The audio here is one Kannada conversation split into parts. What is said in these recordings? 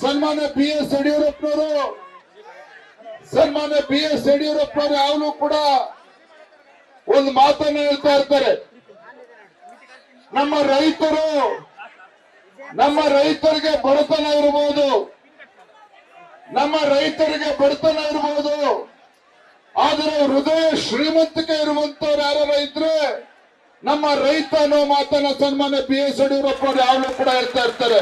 ಸನ್ಮಾನ್ಯ BS ಯಡಿಯೂರಪ್ಪನವರು ಯಾವಾಗಲೂ ಕೂಡ ಒಂದು ಮಾತನ್ನ ಹೇಳ್ತಾ ಇರ್ತಾರೆ. ನಮ್ಮ ರೈತರಿಗೆ ಬಡತನ ಇರಬಹುದು, ಆದರೆ ಹೃದಯ ಶ್ರೀಮಂತಿಕೆ ಇರುವಂತವ್ರು ಯಾರು ಇದ್ರೆ ನಮ್ಮ ರೈತ ಅನ್ನೋ ಮಾತನ್ನ ಸನ್ಮಾನ್ಯ BS ಯಡಿಯೂರಪ್ಪ ಅವರು ಯಾವಾಗಲೂ ಕೂಡ ಹೇಳ್ತಾ ಇರ್ತಾರೆ.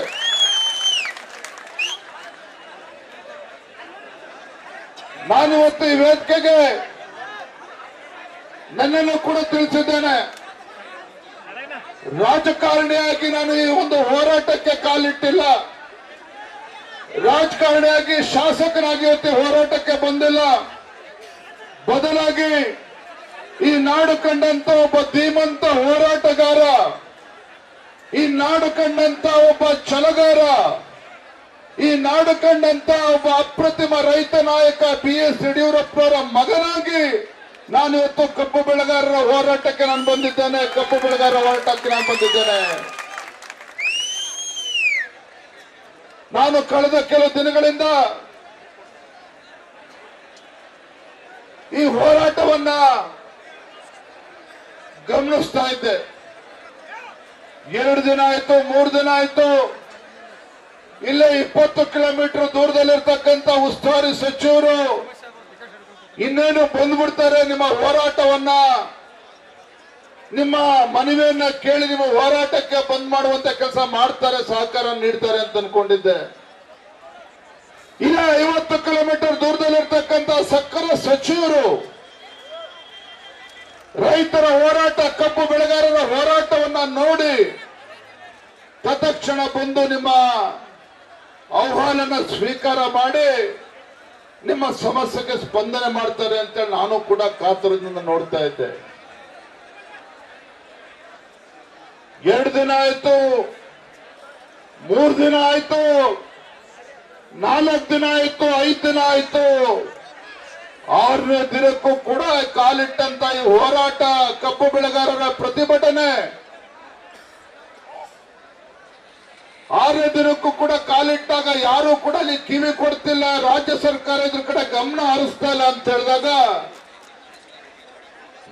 ನಾನು ಇವತ್ತು ಈ ವೇದಿಕೆಗೆ ನನ್ನನ್ನು ಕೂಡ ತಿಳಿಸಿದ್ದೇನೆ. ರಾಜಕಾರಣಿಯಾಗಿ ನಾನು ಈ ಒಂದು ಹೋರಾಟಕ್ಕೆ ಕಾಲಿಟ್ಟಿಲ್ಲ, ರಾಜಕಾರಣಿಯಾಗಿ ಶಾಸಕನಾಗಿ ಇವತ್ತು ಹೋರಾಟಕ್ಕೆ ಬಂದಿಲ್ಲ. ಬದಲಾಗಿ ಈ ನಾಡು ಕಂಡಂತ ಒಬ್ಬ ಧೀಮಂತ ಹೋರಾಟಗಾರ, ಈ ನಾಡು ಕಂಡಂತ ಒಬ್ಬ ಛಲಗಾರ, ಈ ನಾಡು ಕಂಡಂತ ಒಬ್ಬ ಅಪ್ರತಿಮ ರೈತ ನಾಯಕ BS ಯಡಿಯೂರಪ್ಪನವರ ಮಗನಾಗಿ ನಾನು ಇವತ್ತು ಕಬ್ಬು ಬೆಳೆಗಾರರ ಹೋರಾಟಕ್ಕೆ ನಾನು ಬಂದಿದ್ದೇನೆ. ನಾನು ಕಳೆದ ಕೆಲವು ದಿನಗಳಿಂದ ಈ ಹೋರಾಟವನ್ನ ಗಮನಿಸ್ತಾ ಇದ್ದೆ. 2 ದಿನ ಆಯ್ತು, 3 ದಿನ ಆಯ್ತು. ಇಲ್ಲೇ 20 ಕಿಲೋಮೀಟರ್ ದೂರದಲ್ಲಿರ್ತಕ್ಕಂಥ ಉಸ್ತುವಾರಿ ಸಚಿವರು ಇನ್ನೇನು ಬಂದ್ಬಿಡ್ತಾರೆ, ನಿಮ್ಮ ಹೋರಾಟವನ್ನ, ನಿಮ್ಮ ಮನವಿಯನ್ನ ಕೇಳಿ ನಿಮ್ಮ ಹೋರಾಟಕ್ಕೆ ಬಂದ್ ಮಾಡುವಂತ ಕೆಲಸ ಮಾಡ್ತಾರೆ, ಸಹಕಾರ ನೀಡ್ತಾರೆ ಅಂತ ಅನ್ಕೊಂಡಿದ್ದೆ. ಇಲ್ಲ 50 ಕಿಲೋಮೀಟರ್ ದೂರದಲ್ಲಿರ್ತಕ್ಕಂಥ ಸಕ್ಕರೆ ಸಚಿವರು ರೈತರ ಹೋರಾಟ, ಕಬ್ಬು ಬೆಳೆಗಾರರ ಹೋರಾಟವನ್ನ ನೋಡಿ ತತ್ಕ್ಷಣ ಬಂದು ನಿಮ್ಮ ಆಹ್ವಾನನ ಸ್ವೀಕಾರ ಮಾಡಿ ನಿಮ್ಮ ಸಮಸ್ಯೆಗೆ ಸ್ಪಂದನೆ ಮಾಡ್ತಾರೆ ಅಂತೇಳಿ ನಾನು ಕೂಡ ಕಾತರದಿಂದ ನೋಡ್ತಾ ಇದ್ದೆ. 2 ದಿನ ಆಯ್ತು, 3 ದಿನ ಆಯ್ತು, 4 ದಿನ ಆಯ್ತು, 5 ದಿನ ಆಯ್ತು. 6ನೇ ದಿನಕ್ಕೂ ಕೂಡ ಕಾಲಿಟ್ಟಂತ ಈ ಹೋರಾಟ, ಕಬ್ಬು ಬೆಳೆಗಾರರ ಪ್ರತಿಭಟನೆ 6ನೇ ದಿನಕ್ಕೂ ಕೂಡ ಕಾಲಿಟ್ಟಾಗ ಯಾರು ಕೂಡ ಅಲ್ಲಿ ಕಿವಿ ಕೊಡ್ತಿಲ್ಲ, ರಾಜ್ಯ ಸರ್ಕಾರ ಇದ್ರ ಕಡೆ ಗಮನ ಹರಿಸ್ತಾ ಇಲ್ಲ ಅಂತ ಹೇಳಿದಾಗ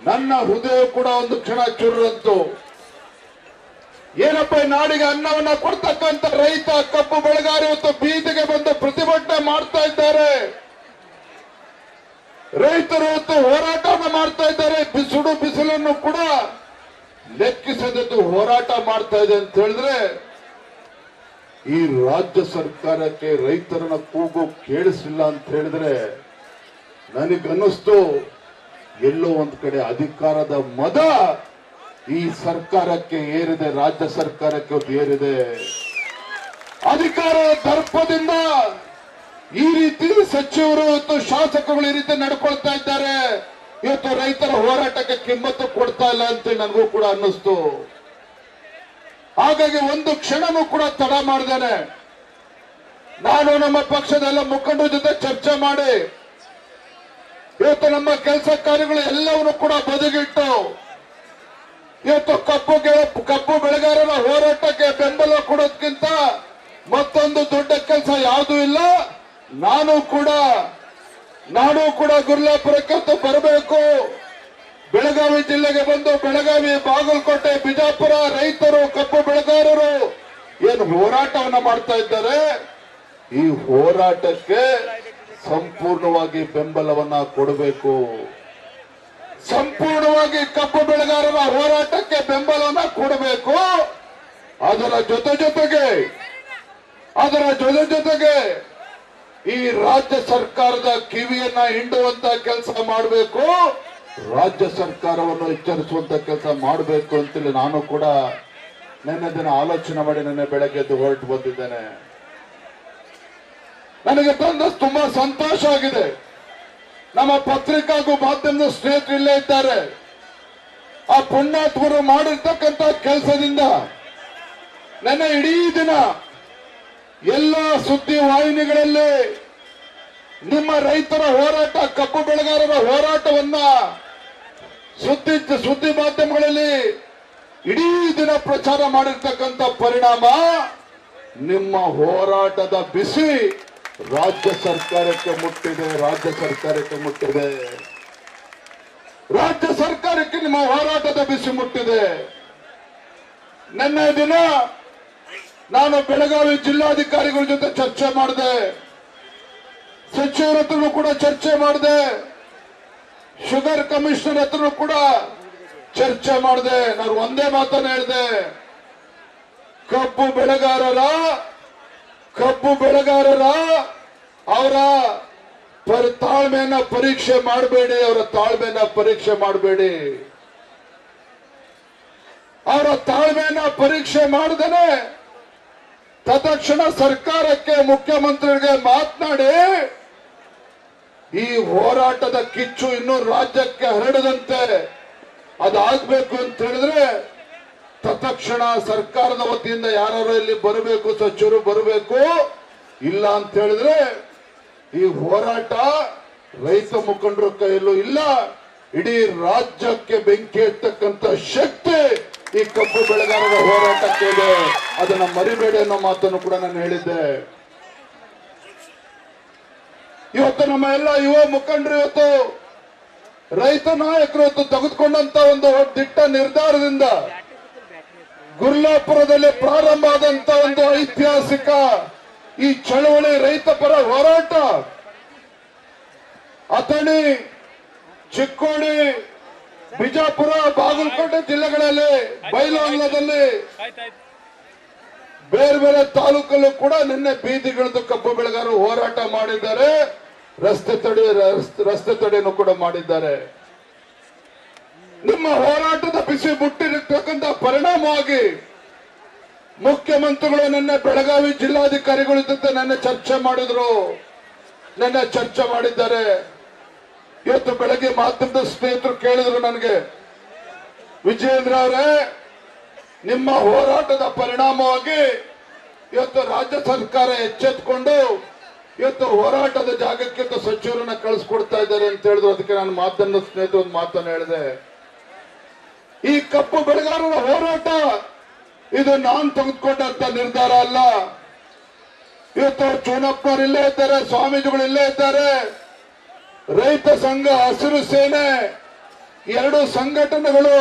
ನನ್ನ ಹೃದಯ ಕೂಡ ಒಂದು ಕ್ಷಣ ಚುರ್ರಂತು. ಏನಪ್ಪ, ಈ ನಾಡಿಗೆ ಅನ್ನವನ್ನ ಕೊಡ್ತಕ್ಕಂಥ ರೈತ, ಕಬ್ಬು ಬೆಳೆಗಾರ ಇವತ್ತು ಬೀದಿಗೆ ಬಂದು ಪ್ರತಿಭಟನೆ ಮಾಡ್ತಾ ಇದ್ದಾರೆ. ರೈತರು ಇವತ್ತು ಹೋರಾಟವನ್ನು ಮಾಡ್ತಾ ಇದ್ದಾರೆ. ಸುಡು ಬಿಸಿಲನ್ನು ಕೂಡ ಲೆಕ್ಕಿಸದದ್ದು ಹೋರಾಟ ಮಾಡ್ತಾ ಇದೆ ಅಂತ ಹೇಳಿದ್ರೆ ಈ ರಾಜ್ಯ ಸರ್ಕಾರಕ್ಕೆ ರೈತರನ್ನ ಕೂಗು ಕೇಳಿಸಿಲ್ಲ ಅಂತ ಹೇಳಿದ್ರೆ ನನಗನ್ನಿಸ್ತು ಎಲ್ಲೋ ಒಂದ್ ಕಡೆ ಅಧಿಕಾರದ ಮದ ಈ ಸರ್ಕಾರಕ್ಕೆ ಏರಿದೆ, ರಾಜ್ಯ ಸರ್ಕಾರಕ್ಕೆ ಏರಿದೆ. ಅಧಿಕಾರದ ದರ್ಪದಿಂದ ಈ ರೀತಿ ಸಚಿವರು ಇವತ್ತು ಶಾಸಕರು ಈ ರೀತಿ ನಡ್ಕೊಳ್ತಾ ಇದ್ದಾರೆ. ಇವತ್ತು ರೈತರ ಹೋರಾಟಕ್ಕೆ ಕಿಮ್ಮತ್ತು ಕೊಡ್ತಾ ಇಲ್ಲ ಅಂತ ನನಗೂ ಕೂಡ ಅನ್ನಿಸ್ತು. ಹಾಗಾಗಿ ಒಂದು ಕ್ಷಣನೂ ಕೂಡ ತಡ ಮಾಡಿದ್ದೇನೆ. ನಾನು ನಮ್ಮ ಪಕ್ಷದ ಎಲ್ಲ ಮುಖಂಡರ ಜೊತೆ ಚರ್ಚೆ ಮಾಡಿ ಇವತ್ತು ನಮ್ಮ ಕೆಲಸ ಕಾರ್ಯಗಳು ಎಲ್ಲವನ್ನು ಕೂಡ ಬದಿಗಿಟ್ಟು ಇವತ್ತು ಕಬ್ಬು ಬೆಳೆಗಾರರ ಹೋರಾಟಕ್ಕೆ ಬೆಂಬಲ ಕೊಡೋದಕ್ಕಿಂತ ಮತ್ತೊಂದು ದೊಡ್ಡ ಕೆಲಸ ಯಾವುದೂ ಇಲ್ಲ. ನಾನು ಕೂಡ ಗುರ್ಲಾಪುರಕ್ಕೆ ಬರಬೇಕು. ಬೆಳಗಾವಿ ಜಿಲ್ಲೆಗೆ ಬಂದು ಬೆಳಗಾವಿ, ಬಾಗಲಕೋಟೆ, ಬಿಜಾಪುರ ರೈತರು, ಕಬ್ಬು ಬೆಳೆಗಾರರು ಏನು ಹೋರಾಟವನ್ನ ಮಾಡ್ತಾ ಇದ್ದಾರೆ, ಈ ಹೋರಾಟಕ್ಕೆ ಸಂಪೂರ್ಣವಾಗಿ ಬೆಂಬಲವನ್ನ ಕೊಡಬೇಕು. ಸಂಪೂರ್ಣವಾಗಿ ಕಬ್ಬು ಬೆಳೆಗಾರರ ಹೋರಾಟಕ್ಕೆ ಬೆಂಬಲವನ್ನ ಕೊಡಬೇಕು. ಅದರ ಜೊತೆಗೆ ಈ ರಾಜ್ಯ ಸರ್ಕಾರದ ಕಿವಿಯನ್ನ ಹಿಂಡುವಂತ ಕೆಲಸ ಮಾಡಬೇಕು, ರಾಜ್ಯ ಸರ್ಕಾರವನ್ನು ಎಚ್ಚರಿಸುವಂತ ಕೆಲಸ ಮಾಡಬೇಕು ಅಂತೇಳಿ ನಾನು ಕೂಡ ನಿನ್ನೆ ದಿನ ಆಲೋಚನೆ ಮಾಡಿ ನಿನ್ನೆ ಬೆಳಗ್ಗೆ ಹೊರಟು ಬಂದಿದ್ದೇನೆ. ನನಗೆ ತುಂಬಾ ಸಂತೋಷ ಆಗಿದೆ. ನಮ್ಮ ಪತ್ರಿಕಾ ಹಾಗೂ ಮಾಧ್ಯಮದ ಸ್ನೇಹಿತರು ಇಲ್ಲೇ ಇದ್ದಾರೆ. ಆ ಪುಣ್ಯಾತ್ಮರು ಮಾಡಿರ್ತಕ್ಕಂಥ ಕೆಲಸದಿಂದ ನನ್ನ ಇಡೀ ದಿನ ಎಲ್ಲ ಸುದ್ದಿ ವಾಹಿನಿಗಳಲ್ಲಿ ನಿಮ್ಮ ರೈತರ ಹೋರಾಟ, ಕಬ್ಬು ಬೆಳೆಗಾರರ ಹೋರಾಟವನ್ನ ಸುದ್ದಿ ಮಾಧ್ಯಮಗಳಲ್ಲಿ ಇಡೀ ದಿನ ಪ್ರಚಾರ ಮಾಡಿರ್ತಕ್ಕಂಥ ಪರಿಣಾಮ ನಿಮ್ಮ ಹೋರಾಟದ ಬಿಸಿ ರಾಜ್ಯ ಸರ್ಕಾರಕ್ಕೆ ಮುಟ್ಟಿದೆ. ರಾಜ್ಯ ಸರ್ಕಾರಕ್ಕೆ ಮುಟ್ಟಿದೆ. ರಾಜ್ಯ ಸರ್ಕಾರಕ್ಕೆ ನಿಮ್ಮ ಹೋರಾಟದ ಬಿಸಿ ಮುಟ್ಟಿದೆ. ನಿನ್ನೆ ದಿನ ನಾನು ಬೆಳಗಾವಿ ಜಿಲ್ಲಾಧಿಕಾರಿಗಳ ಜೊತೆ ಚರ್ಚೆ ಮಾಡಿದೆ. ಸಚಿವರ ಹತ್ರನೂ ಕೂಡ ಚರ್ಚೆ ಮಾಡಿದೆ. ಶುಗರ್ ಕಮಿಷನರ್ ಹತ್ರನೂ ಕೂಡ ಚರ್ಚೆ ಮಾಡಿದೆ. ನಾನು ಒಂದೇ ಮಾತನ್ನು ಹೇಳಿದೆ, ಕಬ್ಬು ಬೆಳೆಗಾರರ ಅವರ ತಾಳ್ಮೆಯನ್ನ ಪರೀಕ್ಷೆ ಮಾಡಬೇಡಿ. ಅವರ ತಾಳ್ಮೆಯನ್ನ ಪರೀಕ್ಷೆ ಮಾಡಬೇಡಿ. ಅವರ ತಾಳ್ಮೆಯನ್ನ ಪರೀಕ್ಷೆ ಮಾಡದೇನೆ ತತ್ಕ್ಷಣ ಸರ್ಕಾರಕ್ಕೆ, ಮುಖ್ಯಮಂತ್ರಿಗಳಿಗೆ ಮಾತನಾಡಿ ಈ ಹೋರಾಟದ ಕಿಚ್ಚು ಇನ್ನೂ ರಾಜ್ಯಕ್ಕೆ ಹರಡದಂತೆ ಅದಾಗಬೇಕು ಅಂತ ಹೇಳಿದ್ರೆ ತತ್ಕ್ಷಣ ಸರ್ಕಾರದ ವತಿಯಿಂದ ಯಾರು ಇಲ್ಲಿ ಬರಬೇಕು, ಸಚಿವರು ಬರಬೇಕು. ಇಲ್ಲ ಅಂತ ಹೇಳಿದ್ರೆ ಈ ಹೋರಾಟ ರೈತ ಮುಖಂಡರ ಕೈಯಲ್ಲೂ ಇಲ್ಲ, ಇಡೀ ರಾಜ್ಯಕ್ಕೆ ಬೆಂಕಿ ಇರ್ತಕ್ಕಂಥ ಶಕ್ತಿ ಈ ಕಬ್ಬು ಬೆಳೆಗಾರರ ಹೋರಾಟಕ್ಕೆ ಇದೆ. ಅದನ್ನ ಮರಿಬೇಡಿ ಅನ್ನೋ ಮಾತನ್ನು ಕೂಡ ನಾನು ಹೇಳಿದ್ದೆ. ಇವತ್ತು ನಮ್ಮ ಎಲ್ಲ ಯುವ ಮುಖಂಡರು, ಇವತ್ತು ರೈತ ನಾಯಕರು ಇವತ್ತು ತೆಗೆದುಕೊಂಡಂತ ಒಂದು ದಿಟ್ಟ ನಿರ್ಧಾರದಿಂದ ಗುರ್ಲಾಪುರದಲ್ಲಿ ಪ್ರಾರಂಭ ಆದಂತ ಒಂದು ಐತಿಹಾಸಿಕ ಈ ಚಳವಳಿ, ರೈತ ಪರ ಹೋರಾಟ ಅಥಣಿ, ಚಿಕ್ಕೋಡಿ, ಬಿಜಾಪುರ, ಬಾಗಲಕೋಟೆ ಜಿಲ್ಲೆಗಳಲ್ಲಿ, ಬೈಲಹೊಂಗಲದಲ್ಲಿ, ಬೇರೆ ಬೇರೆ ತಾಲೂಕಲ್ಲೂ ಕೂಡ ನಿನ್ನೆ ಬೀದಿಗಿಳಿದು ಕಬ್ಬು ಬೆಳೆಗಾರರು ಹೋರಾಟ ಮಾಡಿದ್ದಾರೆ. ರಸ್ತೆ ತಡೆಯನ್ನು ಕೂಡ ಮಾಡಿದ್ದಾರೆ. ನಿಮ್ಮ ಹೋರಾಟದ ಬಿಸಿ ಮುಟ್ಟಿರತಕ್ಕಂಥ ಪರಿಣಾಮವಾಗಿ ಮುಖ್ಯಮಂತ್ರಿಗಳು ನಿನ್ನೆ ಬೆಳಗಾವಿ ಜಿಲ್ಲಾಧಿಕಾರಿಗಳ ಜೊತೆ ನಿನ್ನೆ ಚರ್ಚೆ ಮಾಡಿದ್ದಾರೆ. ಇವತ್ತು ಬೆಳಗ್ಗೆ ಮಾಧ್ಯಮದ ಸ್ನೇಹಿತರು ಕೇಳಿದ್ರು ನನಗೆ, ವಿಜಯೇಂದ್ರ ಅವರೇ, ನಿಮ್ಮ ಹೋರಾಟದ ಪರಿಣಾಮವಾಗಿ ಇವತ್ತು ರಾಜ್ಯ ಸರ್ಕಾರ ಎಚ್ಚೆತ್ತುಕೊಂಡು ಇವತ್ತು ಹೋರಾಟದ ಜಾಗಕ್ಕೆ ಸಚಿವರನ್ನ ಕಳಿಸ್ಕೊಡ್ತಾ ಇದ್ದಾರೆ ಅಂತ ಹೇಳಿದ್ರು. ಅದಕ್ಕೆ ನಾನು ಮಾಧ್ಯಮದ ಸ್ನೇಹಿತರು ಒಂದು ಮಾತನ್ನು ಹೇಳಿದೆ, ಈ ಕಬ್ಬು ಬೆಳೆಗಾರರ ಹೋರಾಟ ಇದು ನಾನು ತೆಗೆದುಕೊಂಡಂತ ನಿರ್ಧಾರ ಅಲ್ಲ. ಇವತ್ತು ಚೂನಪ್ಪನವರು ಇಲ್ಲೇ ಇದ್ದಾರೆ, ಸ್ವಾಮೀಜಿಗಳು ಇಲ್ಲೇ ಇದ್ದಾರೆ, ರೈತ ಸಂಘ, ಹಸಿರು ಸೇನೆ, ಎರಡು ಸಂಘಟನೆಗಳು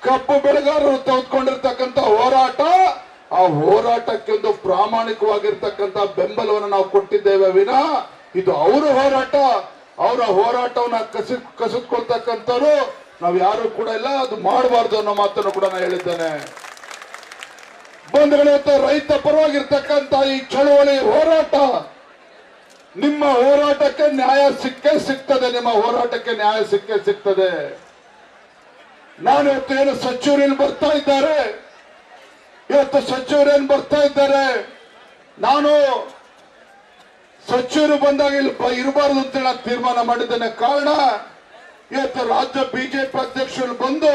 ಕಬ್ಬು ಬೆಳೆಗಾರರು ತೆಗೆದುಕೊಂಡಿರ್ತಕ್ಕಂಥ ಹೋರಾಟ, ಆ ಹೋರಾಟಕ್ಕೆ ಒಂದು ಪ್ರಾಮಾಣಿಕವಾಗಿರ್ತಕ್ಕಂಥ ಬೆಂಬಲವನ್ನು ನಾವು ಕೊಟ್ಟಿದ್ದೇವೆ ವಿನ ಇದು ಅವರ ಹೋರಾಟ. ಅವರ ಹೋರಾಟವನ್ನ ಕಸಿದುಕೊಳ್ತಕ್ಕಂಥವ್ರು ನಾವು ಯಾರು ಕೂಡ ಇಲ್ಲ, ಅದು ಮಾಡಬಾರ್ದು ಅನ್ನೋ ಮಾತನ್ನು ಕೂಡ ನಾನು ಹೇಳಿದ್ದೇನೆ. ಬಂಧುಗಳೇ, ರೈತ ಪರವಾಗಿರ್ತಕ್ಕಂಥ ಈ ಚಳವಳಿ ಹೋರಾಟ, ನಿಮ್ಮ ಹೋರಾಟಕ್ಕೆ ನ್ಯಾಯ ಸಿಕ್ಕೇ ಸಿಗ್ತದೆ. ನಿಮ್ಮ ಹೋರಾಟಕ್ಕೆ ನ್ಯಾಯ ಸಿಕ್ಕೇ ಸಿಗ್ತದೆ. ನಾನು ಇವತ್ತು ಏನು ಸಚಿವರೇನು ಬರ್ತಾ ಇದ್ದಾರೆ, ನಾನು ಸಚಿವರು ಬಂದಾಗ ಇಲ್ಲಿ ಇರಬಾರದು ಅಂತೇಳಿ ನಾನು ತೀರ್ಮಾನ ಮಾಡಿದ್ದೇನೆ. ಕಾರಣ, ಇವತ್ತು ರಾಜ್ಯ ಬಿಜೆಪಿ ಅಧ್ಯಕ್ಷರು ಬಂದು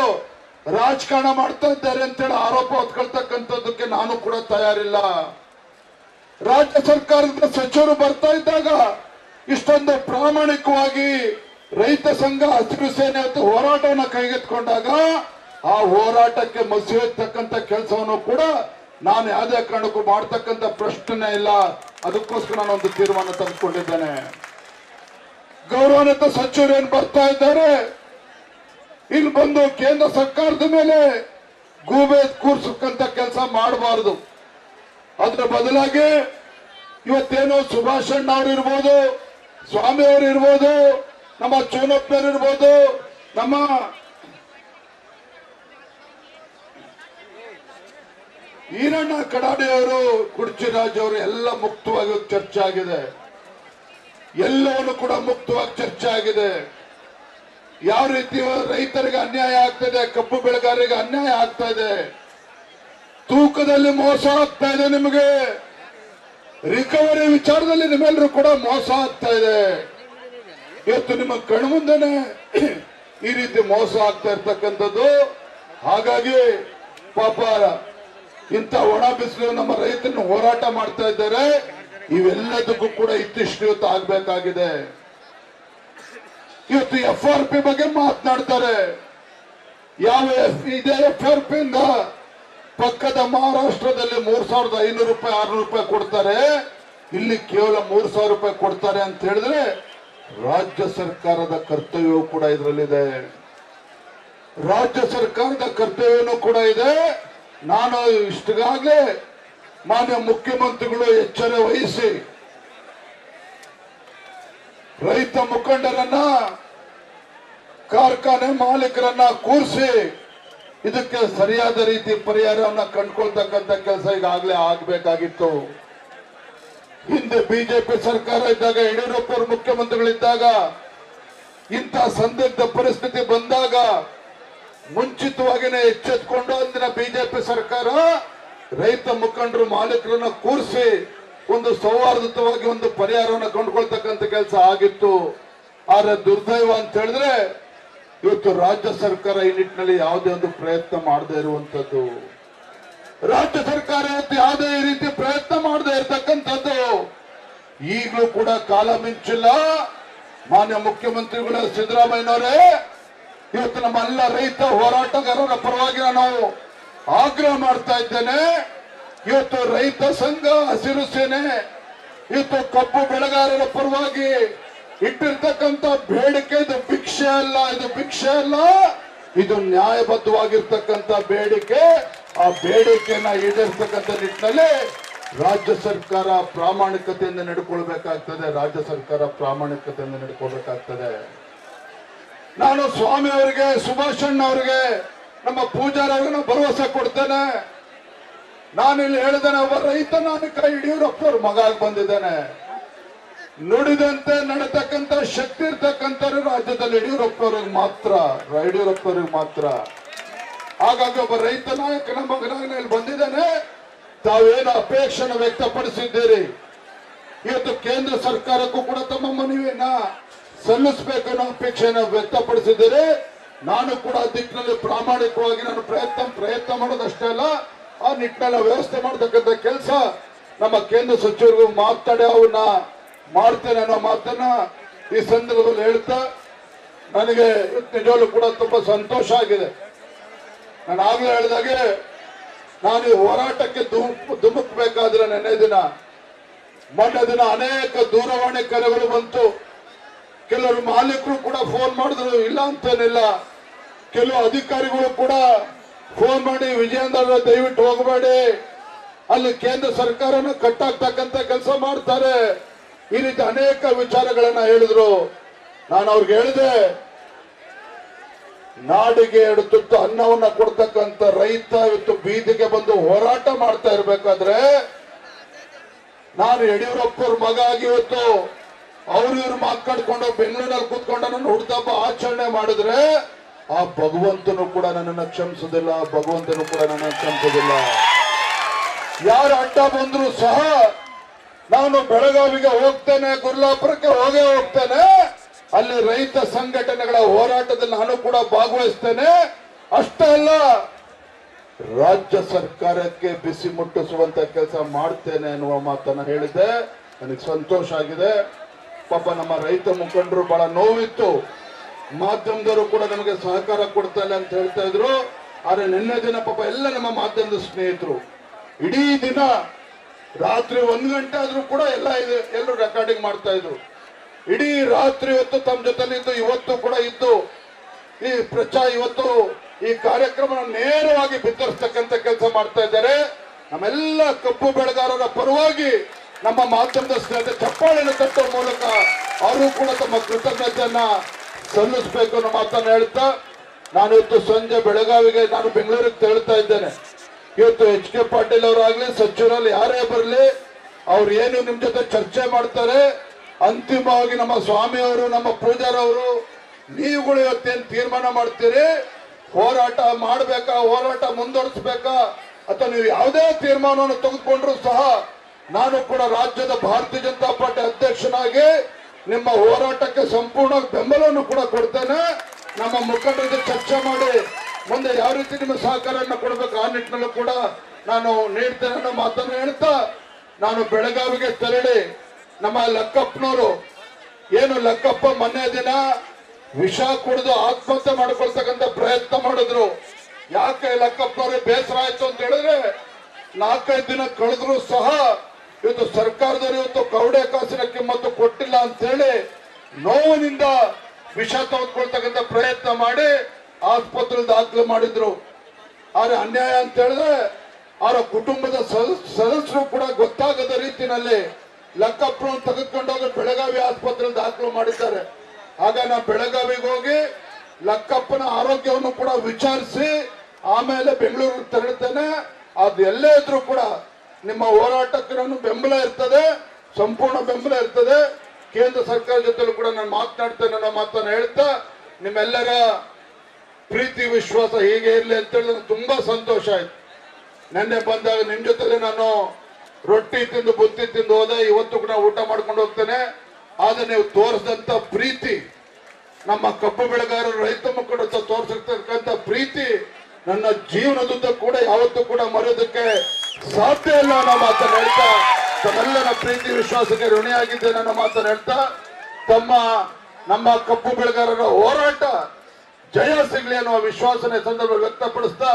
ರಾಜಕಾರಣ ಮಾಡ್ತಾ ಇದ್ದಾರೆ ಅಂತೇಳಿ ಆರೋಪ ಹೊತ್ಕೊಳ್ತಕ್ಕಂಥದ್ದಕ್ಕೆ ನಾನು ಕೂಡ ತಯಾರಿಲ್ಲ. ರಾಜ್ಯ ಸರ್ಕಾರದ ಸಚಿವರು ಬರ್ತಾ ಇದ್ದಾಗ ಇಷ್ಟೊಂದು ಪ್ರಾಮಾಣಿಕವಾಗಿ ರೈತ ಸಂಘ, ಹಸಿರು ಸೇನೆ ಹೋರಾಟವನ್ನು ಕೈಗೆತ್ತಿಕೊಂಡಾಗ ಆ ಹೋರಾಟಕ್ಕೆ ಮಸಿಯತಕ್ಕಂಥ ಕೆಲಸವನ್ನು ಕೂಡ ನಾನು ಯಾವುದೇ ಕಾರಣಕ್ಕೂ ಮಾಡ್ತಕ್ಕಂಥ ಪ್ರಶ್ನೆ ಇಲ್ಲ. ಅದಕ್ಕೋಸ್ಕರ ನಾನು ಒಂದು ತೀರ್ಮಾನ ತೆಗೆದುಕೊಂಡಿದ್ದೇನೆ. ಗೌರವಾನ್ವಿತ ಸಚಿವರು ಏನ್ ಬರ್ತಾ ಇದ್ದಾರೆ, ಇಲ್ಲಿ ಬಂದು ಕೇಂದ್ರ ಸರ್ಕಾರದ ಮೇಲೆ ಗೂಬೆ ಕೂರ್ಸಕ್ಕಂತ ಕೆಲಸ ಮಾಡಬಾರದು. ಅದ್ರ ಬದಲಾಗಿ ಇವತ್ತೇನೋ ಸುಭಾಷ್ ಅಣ್ಣ ಅವರು ಇರ್ಬೋದು, ಸ್ವಾಮಿ ಅವರು ಇರ್ಬೋದು, ನಮ್ಮ ಚೂನಪ್ಪನವರು ಇರ್ಬೋದು, ನಮ್ಮ ಈರಣ್ಣ ಕಡಾಡಿ ಅವರು, ಕುಡ್ಚಿರಾಜ್ ಅವರು ಎಲ್ಲ ಮುಕ್ತವಾಗಿ ಚರ್ಚೆ ಆಗಿದೆ. ಎಲ್ಲವನ್ನು ಕೂಡ ಮುಕ್ತವಾಗಿ ಚರ್ಚೆ ಆಗಿದೆ. ಯಾವ ರೀತಿ ರೈತರಿಗೆ ಅನ್ಯಾಯ ಆಗ್ತಾ ಕಬ್ಬು ಬೆಳೆಗಾರರಿಗೆ ಅನ್ಯಾಯ ಆಗ್ತಾ ಇದೆ, ತೂಕದಲ್ಲಿ ಮೋಸ ಆಗ್ತಾ ಇದೆ, ನಿಮಗೆ ರಿಕವರಿ ವಿಚಾರದಲ್ಲಿ ನಿಮ್ಮೆಲ್ಲರೂ ಕೂಡ ಮೋಸ ಆಗ್ತಾ ಇದೆ. ಇವತ್ತು ನಿಮ್ಮ ಕಣ್ಮುಂದೆನೆ ಈ ರೀತಿ ಮೋಸ ಆಗ್ತಾ ಇರ್ತಕ್ಕಂಥದ್ದು. ಹಾಗಾಗಿ ಪಾಪ ಇಂಥ ಒಣ ಬಿಸಿಲು ನಮ್ಮ ರೈತರನ್ನು ಹೋರಾಟ ಮಾಡ್ತಾ ಇದ್ದಾರೆ. ಇವೆಲ್ಲದಕ್ಕೂ ಕೂಡ ಇತ್ತಿಷ್ಟು ಇವತ್ತು ಆಗ್ಬೇಕಾಗಿದೆ. ಇವತ್ತು FRP ಬಗ್ಗೆ ಮಾತನಾಡ್ತಾರೆ. ಯಾವ ಇದೆ FRP ಇಂದ ಪಕ್ಕದ ಮಹಾರಾಷ್ಟ್ರದಲ್ಲಿ 3,500 ರೂಪಾಯಿ 600 ರೂಪಾಯಿ ಕೊಡ್ತಾರೆ, ಇಲ್ಲಿ ಕೇವಲ 3,000 ರೂಪಾಯಿ ಕೊಡ್ತಾರೆ ಅಂತ ಹೇಳಿದ್ರೆ ರಾಜ್ಯ ಸರ್ಕಾರದ ಕರ್ತವ್ಯವೂ ಕೂಡ ಇದರಲ್ಲಿದೆ. ರಾಜ್ಯ ಸರ್ಕಾರದ ಕರ್ತವ್ಯವೂ ಕೂಡ ಇದೆ. ನಾನು ಇಷ್ಟಾಗಲೇ ಮಾನ್ಯ ಮುಖ್ಯಮಂತ್ರಿಗಳು ಎಚ್ಚರ ವಹಿಸಿ ರೈತ ಮುಖಂಡರನ್ನ ಕಾರ್ಖಾನೆ ಮಾಲೀಕರನ್ನ ಕೂರಿಸಿ ಇದಕ್ಕೆ ಸರಿಯಾದ ರೀತಿ ಪರಿಹಾರವನ್ನ ಕಂಡುಕೊಳ್ತಕ್ಕಂಥ ಕೆಲಸ ಈಗಾಗಲೇ ಆಗ್ಬೇಕಾಗಿತ್ತು. ಹಿಂದೆ ಬಿಜೆಪಿ ಸರ್ಕಾರ ಇದ್ದಾಗ, ಯಡಿಯೂರಪ್ಪ ಅವರು ಮುಖ್ಯಮಂತ್ರಿಗಳಿದ್ದಾಗ ಇಂಥ ಸಂದಿಗ್ಧ ಪರಿಸ್ಥಿತಿ ಬಂದಾಗ ಮುಂಚಿತವಾಗಿನೇ ಎಚ್ಚೆತ್ತುಕೊಂಡು ಅಂದಿನ ಬಿಜೆಪಿ ಸರ್ಕಾರ ರೈತ ಮುಖಂಡರು ಮಾಲೀಕರನ್ನ ಕೂರಿಸಿ ಒಂದು ಸೌಹಾರ್ದಯುತವಾಗಿ ಒಂದು ಪರಿಹಾರವನ್ನು ಕಂಡುಕೊಳ್ತಕ್ಕಂಥ ಕೆಲಸ ಆಗಿತ್ತು. ಆದ್ರೆ ದುರ್ದೈವ ಅಂತ ಹೇಳಿದ್ರೆ ಇವತ್ತು ರಾಜ್ಯ ಸರ್ಕಾರ ಈ ನಿಟ್ಟಿನಲ್ಲಿ ಯಾವುದೇ ಒಂದು ಪ್ರಯತ್ನ ಮಾಡದೇ ಇರುವಂತದ್ದು, ರಾಜ್ಯ ಸರ್ಕಾರ ಇವತ್ತು ಯಾವುದೇ ರೀತಿ ಪ್ರಯತ್ನ ಮಾಡದೇ ಇರತಕ್ಕಂಥದ್ದು. ಈಗಲೂ ಕೂಡ ಕಾಲ ಮಿಂಚಿಲ್ಲ. ಮಾನ್ಯ ಮುಖ್ಯಮಂತ್ರಿಗಳು ಸಿದ್ದರಾಮಯ್ಯನವರೇ, ಇವತ್ತು ನಮ್ಮೆಲ್ಲ ರೈತ ಹೋರಾಟಗಾರರ ಪರವಾಗಿ ನಾನು ಆಗ್ರಹ ಮಾಡ್ತಾ ಇದ್ದೇನೆ. ಇವತ್ತು ರೈತ ಸಂಘ, ಹಸಿರು ಸೇನೆ, ಇವತ್ತು ಕಬ್ಬು ಬೆಳೆಗಾರರ ಪರವಾಗಿ ಇಟ್ಟಿರ್ತಕ್ಕಂಥ ಬೇಡಿಕೆ ಇದು ಭಿಕ್ಷೆ ಅಲ್ಲ, ಇದು ಭಿಕ್ಷೆ ಅಲ್ಲ, ಇದು ನ್ಯಾಯಬದ್ಧವಾಗಿರ್ತಕ್ಕಂಥ ಬೇಡಿಕೆ. ಆ ಬೇಡಿಕೆಯನ್ನ ಈಡೇರಿಸತಕ್ಕಂಥ ನಿಟ್ಟಿನಲ್ಲಿ ರಾಜ್ಯ ಸರ್ಕಾರ ಪ್ರಾಮಾಣಿಕತೆಯಿಂದ ನಡ್ಕೊಳ್ಬೇಕಾಗ್ತದೆ. ರಾಜ್ಯ ಸರ್ಕಾರ ಪ್ರಾಮಾಣಿಕತೆಯಿಂದ ನಡ್ಕೊಳ್ಬೇಕಾಗ್ತದೆ. ನಾನು ಸ್ವಾಮಿ ಅವರಿಗೆ, ಸುಭಾಷ್ ಅಣ್ಣ ಅವರಿಗೆ, ನಮ್ಮ ಪೂಜಾರಿ ಅವರಿಗೆ ಭರವಸೆ ಕೊಡ್ತೇನೆ. ನಾನಿಲ್ಲಿ ಹೇಳಿದ್ದೇನೆ, ಒಬ್ಬ ರೈತ ನಾಯಕ ಯಡಿಯೂರಪ್ಪ ಅವ್ರ ಮಗ ಆಗಿ ಬಂದಿದ್ದೇನೆ. ನುಡಿದಂತೆ ನಡೆತಕ್ಕಂಥ ಶಕ್ತಿ ಇರ್ತಕ್ಕಂಥ ರಾಜ್ಯದಲ್ಲಿ ಯಡಿಯೂರಪ್ಪ ಅವ್ರಿಗೆ ಮಾತ್ರ. ಹಾಗಾಗಿ ಒಬ್ಬ ರೈತ ನಾಯಕನ ಮಗನಾಗಿ ಇಲ್ಲಿ ಬಂದಿದ್ದೇನೆ. ತಾವೇನು ಅಪೇಕ್ಷೆನ ವ್ಯಕ್ತಪಡಿಸಿದ್ದೀರಿ, ಇವತ್ತು ಕೇಂದ್ರ ಸರ್ಕಾರಕ್ಕೂ ಕೂಡ ತಮ್ಮ ಮನವಿಯನ್ನ ಸಲ್ಲಿಸಬೇಕು ಅನ್ನೋ ಅಪೇಕ್ಷೆಯನ್ನು ವ್ಯಕ್ತಪಡಿಸಿದ್ದೀರಿ. ನಾನು ಕೂಡ ದಿಕ್ಕಿನಲ್ಲಿ ಪ್ರಾಮಾಣಿಕವಾಗಿ ನಾನು ಪ್ರಯತ್ನ ಮಾಡೋದಷ್ಟೇ ಅಲ್ಲ, ಆ ನಿಟ್ಟಿನಲ್ಲಿ ವ್ಯವಸ್ಥೆ ಮಾಡತಕ್ಕಂಥ ಕೆಲಸ ನಮ್ಮ ಕೇಂದ್ರ ಸಚಿವರಿಗೂ ಮಾತಾಡಿ ಅವನ್ನ ಮಾಡ್ತೇನೆ ಅನ್ನೋ ಮಾತನ್ನ ಈ ಸಂದರ್ಭದಲ್ಲಿ ಹೇಳ್ತಾ, ನನಗೆ ನಿಜವಾಗ್ಲೂ ಕೂಡ ತುಂಬಾ ಸಂತೋಷ ಆಗಿದೆ. ನಾನು ಆಗ್ಲೇ ಹೇಳಿದಾಗೆ, ನಾನು ಈ ಹೋರಾಟಕ್ಕೆ ಧುಮುಕ್ಬೇಕಾದ್ರೆ ಮೊನ್ನೆ ದಿನ ಅನೇಕ ದೂರವಾಣಿ ಕರೆಗಳು ಬಂತು. ಕೆಲವರು ಮಾಲೀಕರು ಕೂಡ ಫೋನ್ ಮಾಡಿದ್ರು, ಇಲ್ಲ ಅಂತೇನಿಲ್ಲ. ಕೆಲವು ಅಧಿಕಾರಿಗಳು ಕೂಡ ಫೋನ್ ಮಾಡಿ, ವಿಜಯೇಂದ್ರ ದಯವಿಟ್ಟು ಹೋಗಬೇಡಿ, ಅಲ್ಲಿ ಕೇಂದ್ರ ಸರ್ಕಾರನ ಕಟ್ಟಾಗ್ತಕ್ಕಂಥ ಕೆಲಸ ಮಾಡ್ತಾರೆ, ಈ ರೀತಿ ಅನೇಕ ವಿಚಾರಗಳನ್ನ ಹೇಳಿದ್ರು. ನಾನು ಅವ್ರಿಗೆ ಹೇಳಿದೆ, ನಾಡಿಗೆ 2 ತುತ್ತು ಅನ್ನವನ್ನ ಕೊಡ್ತಕ್ಕಂಥ ರೈತ ಇವತ್ತು ಬೀದಿಗೆ ಬಂದು ಹೋರಾಟ ಮಾಡ್ತಾ ಇರ್ಬೇಕಾದ್ರೆ, ನಾನು ಯಡಿಯೂರಪ್ಪವ್ರ ಮಗ ಆಗಿ ಇವತ್ತು ಇವ್ರು ಮಾತಾಡ್ಕೊಂಡು ಬೆಂಗಳೂರಲ್ಲಿ ಕೂತ್ಕೊಂಡು ನನ್ನ ಹುಟ್ಟುಹಬ್ಬ ಆಚರಣೆ ಮಾಡಿದ್ರೆ ಆ ಭಗವಂತನು ಕೂಡ ನನ್ನನ್ನು ಕ್ಷಮಿಸೋದಿಲ್ಲ. ಯಾರು ಅಡ್ಡ ಬಂದ್ರು ಸಹ ನಾನು ಬೆಳಗಾವಿಗೆ ಹೋಗ್ತೇನೆ, ಗುರ್ಲಾಪುರಕ್ಕೆ ಹೋಗ್ತೇನೆ, ಅಲ್ಲಿ ರೈತ ಸಂಘಟನೆಗಳ ಹೋರಾಟದಲ್ಲಿ ನಾನು ಕೂಡ ಭಾಗವಹಿಸ್ತೇನೆ. ಅಷ್ಟೇ ಅಲ್ಲ, ರಾಜ್ಯ ಸರ್ಕಾರಕ್ಕೆ ಬಿಸಿ ಮುಟ್ಟಿಸುವಂತ ಕೆಲಸ ಮಾಡ್ತೇನೆ ಅನ್ನುವ ಮಾತನ್ನ ಹೇಳಿದೆ. ನನಗೆ ಸಂತೋಷ ಆಗಿದೆ. ಪಾಪ ನಮ್ಮ ರೈತ ಮುಖಂಡರು ಬಹಳ ನೋವಿತ್ತು, ಮಾಧ್ಯಮದವರು ಕೂಡ ನಮಗೆ ಸಹಕಾರ ಕೊಡ್ತಾ ಇಲ್ಲ ಅಂತ ಹೇಳ್ತಾ ಇದ್ರು. ಆದ್ರೆ ನಿನ್ನೆ ದಿನ ಪಾಪ ಎಲ್ಲ ನಮ್ಮ ಮಾಧ್ಯಮದ ಸ್ನೇಹಿತರು ಇಡೀ ದಿನ ರಾತ್ರಿ 1 ಗಂಟೆ ಆದ್ರೂ ಕೂಡ ಎಲ್ಲರೂ ರೆಕಾರ್ಡಿಂಗ್ ಮಾಡ್ತಾ ಇದ್ರು. ಇಡೀ ರಾತ್ರಿ ಹೊತ್ತು ತಮ್ಮ ಜೊತೆಲಿದ್ದು ಇವತ್ತು ಕೂಡ ಇದ್ದು ಇವತ್ತು ಈ ಕಾರ್ಯಕ್ರಮ ನೇರವಾಗಿ ಬಿತ್ತರಿಸ್ತಕ್ಕಂಥ ಕೆಲಸ ಮಾಡ್ತಾ ಇದ್ದಾರೆ. ನಮ್ಮೆಲ್ಲ ಕಬ್ಬು ಬೆಳೆಗಾರರ ಪರವಾಗಿ ನಮ್ಮ ಮಾಧ್ಯಮದ ಸ್ನೇಹಿತರೆ ಚಪ್ಪಾಳೆಯನ್ನು ತಟ್ಟುವ ಮೂಲಕ ಅವರು ಕೂಡ ತಮ್ಮ ಕೃತಜ್ಞತೆಯನ್ನ ಸಲ್ಲಿಸಬೇಕು ಅನ್ನೋ ಮಾತನ್ನ ಹೇಳ್ತಾ, ನಾನು ಇವತ್ತು ಸಂಜೆ ಬೆಳಗಾವಿಗೆ ನಾನು ಬೆಂಗಳೂರಿಗೆ ತೆರಳ್ತಾ ಇದ್ದೇನೆ. ಇವತ್ತು HK ಪಾಟೀಲ್ ಅವರಾಗ್ಲಿ, ಸಚಿವರಲ್ಲಿ ಯಾರೇ ಬರಲಿ, ಅವ್ರು ಏನು ನಿಮ್ ಜೊತೆ ಚರ್ಚೆ ಮಾಡ್ತಾರೆ. ಅಂತಿಮವಾಗಿ ನಮ್ಮ ಸ್ವಾಮಿ ಅವರು, ನಮ್ಮ ಪೂಜಾರವರು, ನೀವುಗಳು ಇವತ್ತೇನು ತೀರ್ಮಾನ ಮಾಡ್ತೀರಿ, ಹೋರಾಟ ಮಾಡ್ಬೇಕಾ, ಹೋರಾಟ ಮುಂದುವರಿಸಬೇಕಾ, ಅಥವಾ ನೀವು ಯಾವುದೇ ತೀರ್ಮಾನವನ್ನು ತೆಗೆದುಕೊಂಡ್ರು ಸಹ ನಾನು ಕೂಡ ರಾಜ್ಯದ ಭಾರತೀಯ ಜನತಾ ಪಾರ್ಟಿ ಅಧ್ಯಕ್ಷನಾಗಿ ನಿಮ್ಮ ಹೋರಾಟಕ್ಕೆ ಸಂಪೂರ್ಣ ಬೆಂಬಲವನ್ನು ಕೂಡ ಕೊಡ್ತೇನೆ. ನಮ್ಮ ಮುಖಂಡರಿಗೆ ಚರ್ಚೆ ಮಾಡಿ ಮುಂದೆ ಯಾವ ರೀತಿ ನಿಮ್ಮ ಸಹಕಾರವನ್ನು ಕೊಡಬೇಕು ಆ ನಿಟ್ಟಿನಲ್ಲೂ ಕೂಡ ನಾನು ನೀಡ್ತೇನೆ ಅನ್ನೋ ಮಾತನ್ನು ಹೇಳ್ತಾ, ನಾನು ಬೆಳಗಾವಿಗೆ ತೆರಳಿ ನಮ್ಮ ಲಕ್ಕಪ್ಪನವರು ಏನು ಲಕ್ಕಪ್ಪ ಮೊನ್ನೆ ದಿನ ವಿಷ ಕುಡಿದು ಆತ್ಮಹತ್ಯೆ ಮಾಡ್ಕೊಳ್ತಕ್ಕಂಥ ಪ್ರಯತ್ನ ಮಾಡಿದ್ರು. ಯಾಕೆ ಲಕ್ಕಪ್ಪನವ್ರಿಗೆ ಬೇಸರ ಆಯ್ತು ಅಂತ ಹೇಳಿದ್ರೆ 4-5 ದಿನ ಕಳೆದ್ರು ಸಹ ಇವತ್ತು ಸರ್ಕಾರದವರು ಇವತ್ತು ಕವಡೆ ಕಾಸಿನ ಕಿಮ್ಮತ್ತು ಕೊಟ್ಟಿಲ್ಲ ಅಂತ ಹೇಳಿ ನೋವಿನಿಂದ ವಿಷ ತೆಗೆದುಕೊಳ್ತಕ್ಕಂಥ ಪ್ರಯತ್ನ ಮಾಡಿ ಆಸ್ಪತ್ರೆ ದಾಖಲೆ ಮಾಡಿದ್ರು. ಆದ್ರೆ ಅನ್ಯಾಯ ಅಂತ ಹೇಳಿದ್ರೆ ಅವರ ಕುಟುಂಬದ ಸದಸ್ಯರು ಕೂಡ ಗೊತ್ತಾಗದ ರೀತಿಯಲ್ಲಿ ಲಕ್ಕಪ್ಪನ ತೆಗೆದುಕೊಂಡೋಗಿ ಬೆಳಗಾವಿ ಆಸ್ಪತ್ರೆ ದಾಖಲು ಮಾಡಿದ್ದಾರೆ. ಆಗ ನಾ ಬೆಳಗಾವಿಗೆ ಹೋಗಿ ಲಕ್ಕಪ್ಪನ ಆರೋಗ್ಯವನ್ನು ಕೂಡ ವಿಚಾರಿಸಿ ಆಮೇಲೆ ಬೆಂಗಳೂರಿಗೆ ತೆರಳುತ್ತೇನೆ. ಅದು ಎಲ್ಲೇ ಇದ್ರೂ ಕೂಡ ನಿಮ್ಮ ಹೋರಾಟಕ್ಕೆ ನಾನು ಬೆಂಬಲ ಇರ್ತದೆ, ಸಂಪೂರ್ಣ ಬೆಂಬಲ ಇರ್ತದೆ. ಕೇಂದ್ರ ಸರ್ಕಾರದ ಜೊತೆಲೂ ಕೂಡ ನಾನು ಮಾತನಾಡ್ತೇನೆ ಅನ್ನೋ ಮಾತನ್ನು ಹೇಳ್ತಾ ನಿಮ್ಮೆಲ್ಲರ ಪ್ರೀತಿ ವಿಶ್ವಾಸ ಹೀಗೆ ಇರಲಿ ಅಂತೇಳಿ ನನಗೆ ತುಂಬಾ ಸಂತೋಷ ಆಯ್ತು. ನೆನ್ನೆ ಬಂದಾಗ ನಿಮ್ ಜೊತೆಲೆ ನಾನು ರೊಟ್ಟಿ ತಿಂದು ಬುತ್ತಿ ತಿಂದು ಹೋದೆ. ಇವತ್ತು ಕೂಡ ಊಟ ಮಾಡ್ಕೊಂಡು ಹೋಗ್ತೇನೆ. ಆದ್ರೆ ನೀವು ತೋರಿಸಿದಂತ ಪ್ರೀತಿ, ನಮ್ಮ ಕಬ್ಬು ಬೆಳೆಗಾರರು ರೈತ ಮುಖಂಡರು ತೋರಿಸಿರ್ತಕ್ಕಂಥ ಪ್ರೀತಿ ನನ್ನ ಜೀವನದುದ್ದ ಕೂಡ ಯಾವತ್ತೂ ಕೂಡ ಮರೆಯೋದಕ್ಕೆ ಸಾಧ್ಯ ಇಲ್ಲ ಅನ್ನೋ ಮಾತನ್ನು ಹೇಳ್ತಾ ತಮ್ಮೆಲ್ಲರ ಪ್ರೀತಿ ವಿಶ್ವಾಸಕ್ಕೆ ಋಣಿಯಾಗಿದ್ದೇನೆ ಅನ್ನೋ ಮಾತನ್ನು ಹೇಳ್ತಾ ನಮ್ಮ ಕಬ್ಬು ಬೆಳೆಗಾರರ ಹೋರಾಟ ಜಯ ಸಿಗಲಿ ಅನ್ನುವ ವಿಶ್ವಾಸನೆ ಸಂದರ್ಭ ವ್ಯಕ್ತಪಡಿಸ್ತಾ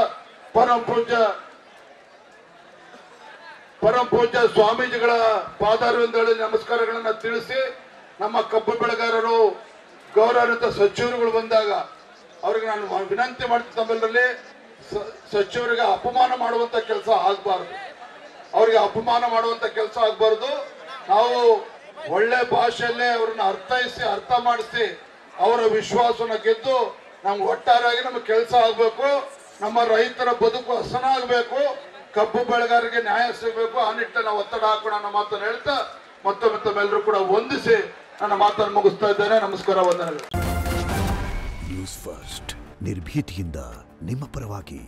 ಪರಮ ಪೂಜ್ಯ ಸ್ವಾಮೀಜಿಗಳ ಪಾದಾರವಿಂದಗಳಲ್ಲಿ ನಮಸ್ಕಾರಗಳನ್ನ ತಿಳಿಸಿ ನಮ್ಮ ಕಬ್ಬು ಬೆಳೆಗಾರರು ಗೌರವಾನ್ವಿತ ಸಚಿವರುಗಳು ಬಂದಾಗ ಅವ್ರಿಗೆ ನಾನು ವಿನಂತಿ ಮಾಡ್ತೀನಿ, ತಮ್ಮೆಲ್ಲರಲ್ಲಿ ಸಚಿವರಿಗೆ ಅಪಮಾನ ಮಾಡುವಂತ ಕೆಲಸ ಆಗಬಾರ್ದು, ಅವ್ರಿಗೆ ಅಪಮಾನ ಮಾಡುವಂತ ಕೆಲಸ ಆಗಬಾರ್ದು. ನಾವು ಒಳ್ಳೆ ಭಾಷೆಯಲ್ಲೇ ಅವ್ರನ್ನ ಅರ್ಥ ಮಾಡಿಸಿ ಅವರ ವಿಶ್ವಾಸನ ಗೆದ್ದು ನಮ್ಗೆ ಒಟ್ಟಾರೆಯಾಗಿ ನಮ್ಗೆ ಕೆಲಸ ಆಗ್ಬೇಕು, ನಮ್ಮ ರೈತರ ಬದುಕು ಹಸನಾಗಬೇಕು, ಕಬ್ಬು ಬೆಳೆಗಾರರಿಗೆ ನ್ಯಾಯ ಸಿಗಬೇಕು. ಆ ನಿಟ್ಟಿನಲ್ಲಿ ನಾವು ಒತ್ತಡ ಹಾಕೋಣ ಅನ್ನೋ ಮಾತನ್ನು ಹೇಳ್ತಾ ಮತ್ತೊಮ್ಮೆ ತಮ್ಮೆಲ್ಲರೂ ಕೂಡ ವಂದಿಸಿ ನನ್ನ ಮಾತನ್ನು ಮುಗಿಸ್ತಾ ಇದ್ದೇನೆ. ನಮಸ್ಕಾರ, ವಂದನೆಗಳು. ನ್ಯೂಸ್ ಫಸ್ಟ್ ನಿರ್ಭೀತಿಯಿಂದ ನಿಮ್ಮ ಪರವಾಗಿ.